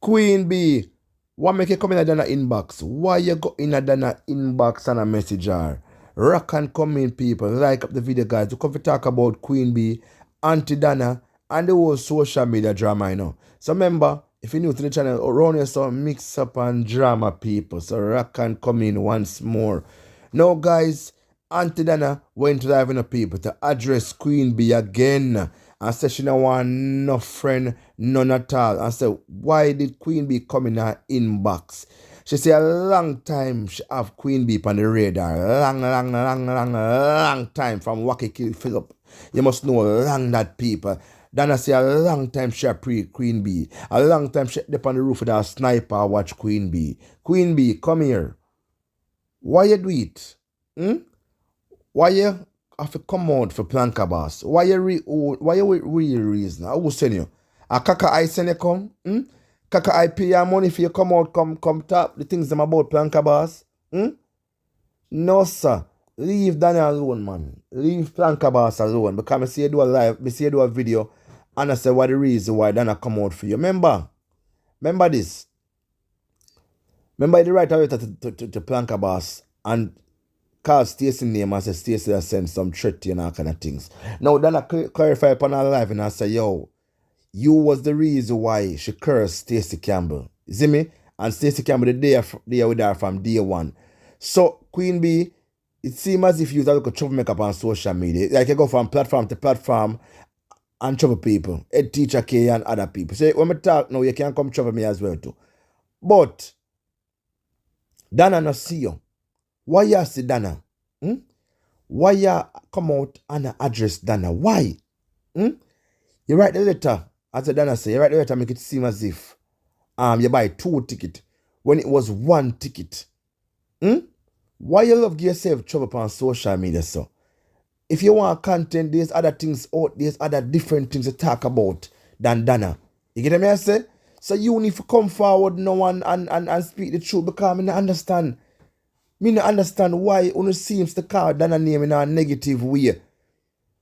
Queen B, what make you come in a Donna inbox? Why you go in a Donna inbox and a message her? Rock and come in, people. Like up the video, guys. We come to talk about Queen B, Aunty Donna, and the whole social media drama, you know. So remember, if you're new to the channel, around yourself, mix up and drama, people. So rock and come in once more. Now, guys, Aunty Donna went live in the people to address Queen B again. And said she don't want no friend, none at all. And said, why did Queen B come in her inbox? She said a long time she have Queen B on the radar. Long time from Wacky Kill Philip. You must know long that people. Donna say a long time she a pre Queen B. A long time she up on the roof with a sniper watch Queen B. Queen B, come here. Why you do it? Why you have to come out for Planka Boss? Why you real reason? I will send you. A kaka I send you come? Kaka I pay your money for you come out, come talk the things them about Planka Boss? No sir. Leave Danny alone, man. Leave Planka Boss alone. Because I see you do a live, I see you do a video, and I say what the reason why Danny come out for you. Remember this. Remember the right away to Planka Boss and call Stacey name and say Stacey has sent some threat and all kind of things. Now then I clarify upon her live and I say, yo, you was the reason why she cursed Stacey Campbell. You see me? And Stacey Campbell the day with her from day one. So Queen B, it seems as if you have a troublemaker on social media. Like you go from platform to platform and trouble people. Head teacher K and other people. So when I talk now, you can come trouble me as well too. But Donna not see you. Why you see Donna? Why you come out and address Donna? Why? You write the letter, as Donna say, you write the letter, make it seem as if you buy 2 tickets when it was 1 ticket. Why you love give yourself trouble on social media, so? If you want content, there's other things out, there's other different things to talk about than Donna. You get me I say? So you need to come forward now and speak the truth because I don't understand. Me not understand why Uno seems to call Donna name in a negative way.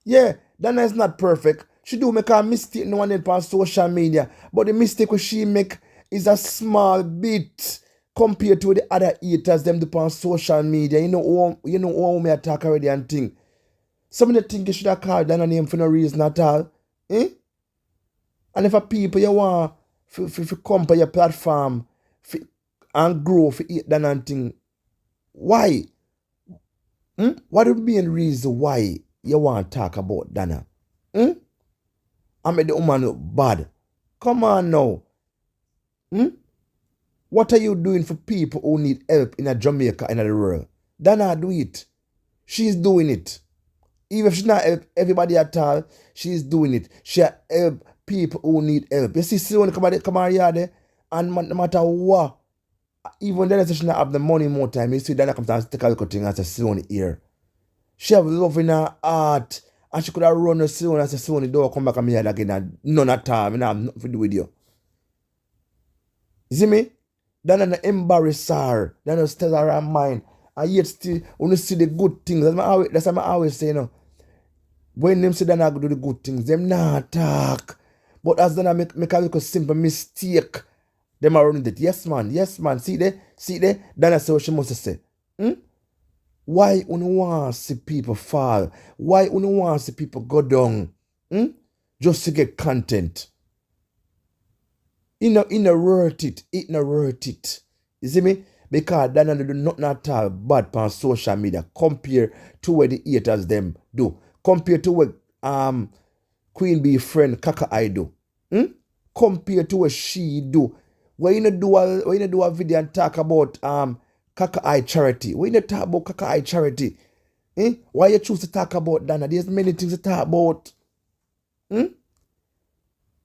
Yeah, Donna is not perfect. She do make a mistake no one on social media. But the mistake what she make is a small bit compared to the other haters them do on social media. You know how me attack already and thing. Some of the think you should have called Donna name for no reason at all. And if a people you want to come to your platform and grow for eat Donna and thing. Why? What would be the reason why you want to talk about Donna? I made the woman look bad. Come on now. What are you doing for people who need help in a Jamaica and in the world? Donna do it. She's doing it. Even if she's not help everybody at all, she's doing it. She help people who need help. You see, someone come out here and no matter what, even then she not have the money more time. You see Donna comes and take a little thing and say Sony here. She have love in her heart. And she could have run her Sony and say Sony don't come back and me here again and none at all. I have nothing to do with you. You see me? Donna embarrass her. Donna tell her her mind. And yet still when you see the good things. That's what I always say, you know. When them say Donna do the good things, them not talk. But as Donna make a little simple mistake. Them are running it. Yes, man. See there? Donna say what she must say. Why you want to see people fall? Why you want to see people go down? Just to get content. It not worth it. It not worth it. You see me? Because Donna do nothing at all bad on social media compared to what the haters them do. Compared to what Queen B friend Kaka I do. Compared to what she do. When you do a video and talk about Kaka Eye charity, when you talk about Kaka Eye charity, why you choose to talk about Donna? There's many things to talk about. When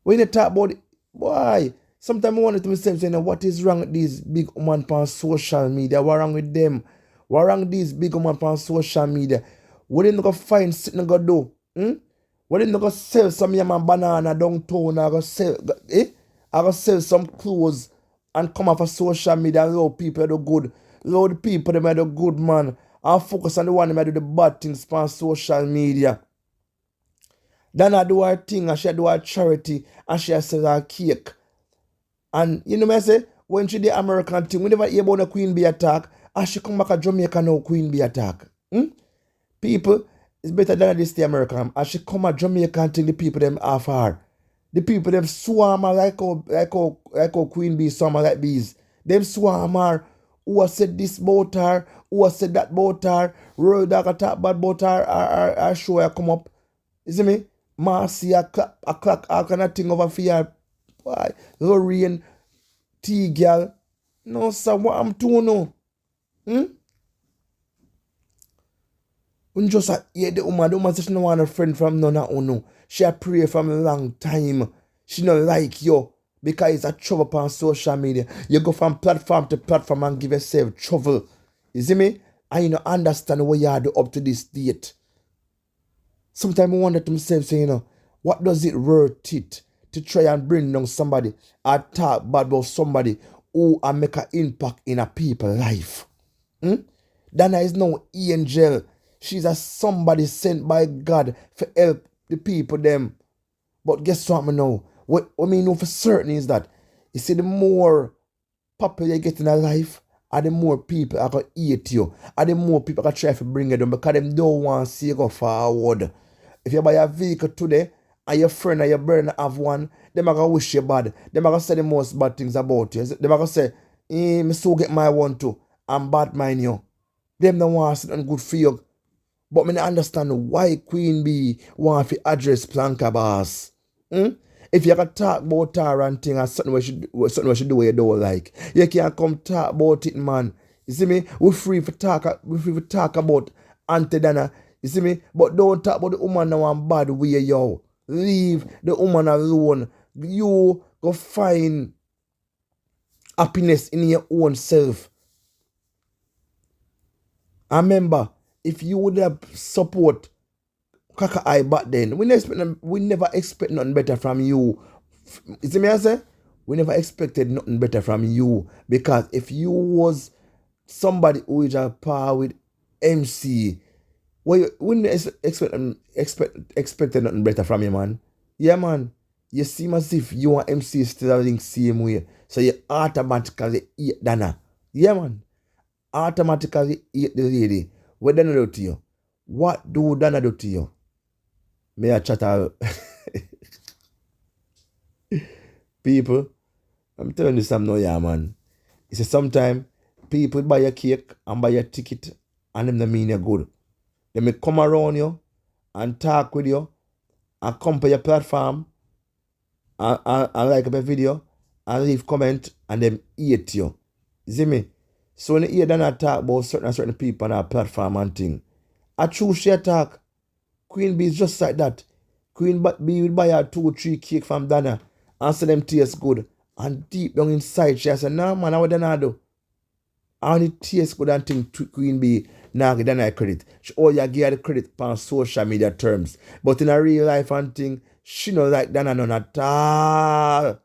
you talk about it, why? Sometimes I wonder to myself, saying, what is wrong with these big women on social media? What wrong with them? What wrong with these big women on social media? What they not gonna find something to go do? What they not gonna sell some yam banana downtown? I go sell some clothes and come off of social media and allow people to do good. Allow the people to do good, man. And focus on the one that do the bad things on social media. Then I do her thing and she do her charity and she sells her cake. And you know what I say? When she the American thing, we never hear about the Queen Bee attack. And she come back to Jamaica now, Queen Bee attack. People, it's better than this the American. As she come at Jamaica and think the people them half her. The people them swarm her like how Queen Bee swarm her like bees. Them swarm her. Who has said this about her? Who has said that about her? Royal dog attack bad about her show her come up. You see me? Marcy a clock all kind of thing over for her. Why? Lorraine, T-girl. No, sir, what I'm doing now? When just hear the woman says she don't want a friend from none of you. She a pray from a long time. She don't like you because it's a trouble on social media. You go from platform to platform and give yourself trouble. You see me? And you don't understand what you are doing up to this date. Sometimes I wonder to myself, say, what does it worth it to try and bring down somebody or talk bad about somebody who make an impact in a people's life? Donna is no angel. She's a somebody sent by God for help the people them. But guess what I know? What I mean know for certain is that, you see, the more popular you get in a life, and the more people are going to hate you, and the more people are going to try to bring you down because they don't want to see you go forward. If you buy a vehicle today, and your friend or your brother have one, them are going to wish you bad. Them are going to say the most bad things about you. Them are going to say, me so get my one too, and bad mind you. Them don't want something good for you. But I understand why Queen Bee want to address Planka Boss. If you can talk about her and thing and something we should do what you don't like, you can't come talk about it, man. You see me? We're free for talk about Aunty Donna. You see me? But don't talk about the woman now and bad way, yo. Leave the woman alone. You go find happiness in your own self. I remember, if you would have support Kaka I back then, we never expect nothing better from you. You see me I say? We never expected nothing better from you. Because if you was somebody who is a par with MC, we wouldn't expected nothing better from you, man. Yeah, man. You seem as if you and MC still link same way. So you automatically hate Donna. Yeah, man. Automatically hate the lady. What Donna do to you? What do Donna do to you? May I chat out? People, I'm telling you something now, yeah, man. You see, sometimes people buy your cake and buy your ticket and them don't mean you're good. They may come around you and talk with you and come to your platform and like up a video and leave comment and them hate you. You see me? So when you hear Donna talk about certain people on our platform and thing, I choose she talk. Queen Bee is just like that. Queen Bee will buy her 2-3 cake from Donna and say them taste good. And deep down inside, she say, nah, man, what Donna do? I only taste good and think Queen Bee now give Donna credit. You give her the credit on social media terms. But in a real life and thing, she not like Donna none at all.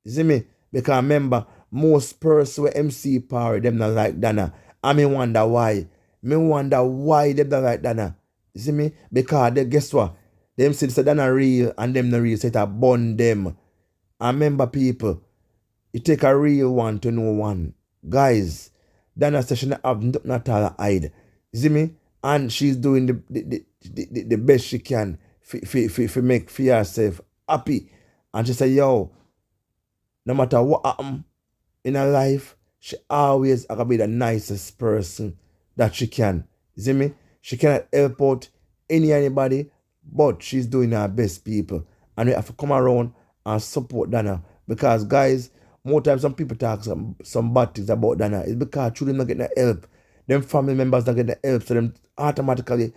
You see me? Because remember, most person with MC power, them not like Donna. And me wonder why. Me wonder why them not like Donna. You see me? Because they, guess what? Them say Donna real and them not real, so it a bond them. And remember, people, it take a real one to know one. Guys, Donna says she not have not all hide. You see me? And she's doing the best she can for make for herself happy. And she say, yo, no matter what happen in her life, she always gonna be the nicest person that she can. You see me? She cannot help out anybody, but she's doing her best, people. And we have to come around and support Donna. Because, guys, more times some people talk some bad things about Donna. It's because children not getting the help. Them family members not getting the help. So them automatically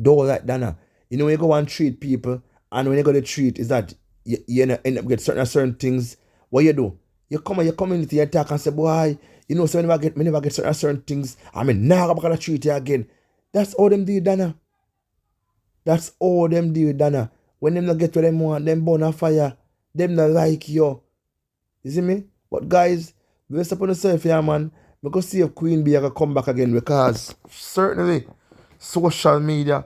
don't like Donna. You know, when you go and treat people, and when you go to treat, is that you end up get certain things. What you do? You come in your community, you talk and say, boy, you know, so me never get certain things. I mean, now I'm going to treat you again. That's all them do, Donna. That's all them do, Donna. When them not get what them want, them burn a fire. Them not like you. You see me? But guys, rest upon yourself here, man. Because see if Queen Bee can come back again, because certainly social media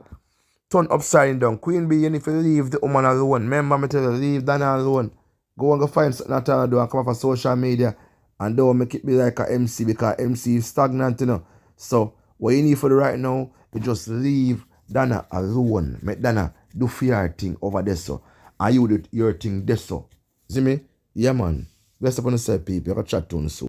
turn upside down. Queen Bee, you need to leave the woman alone. Remember me tell you, leave Donna alone. Go and go find something to do and come off of social media and don't make it be like a MC because MC is stagnant, you know. So what you need for the right now is just leave Donna alone. Make Donna do your thing over there so. And you do your thing there so. See me? Yeah man. Bless up on yourself, people. You can chat to soon.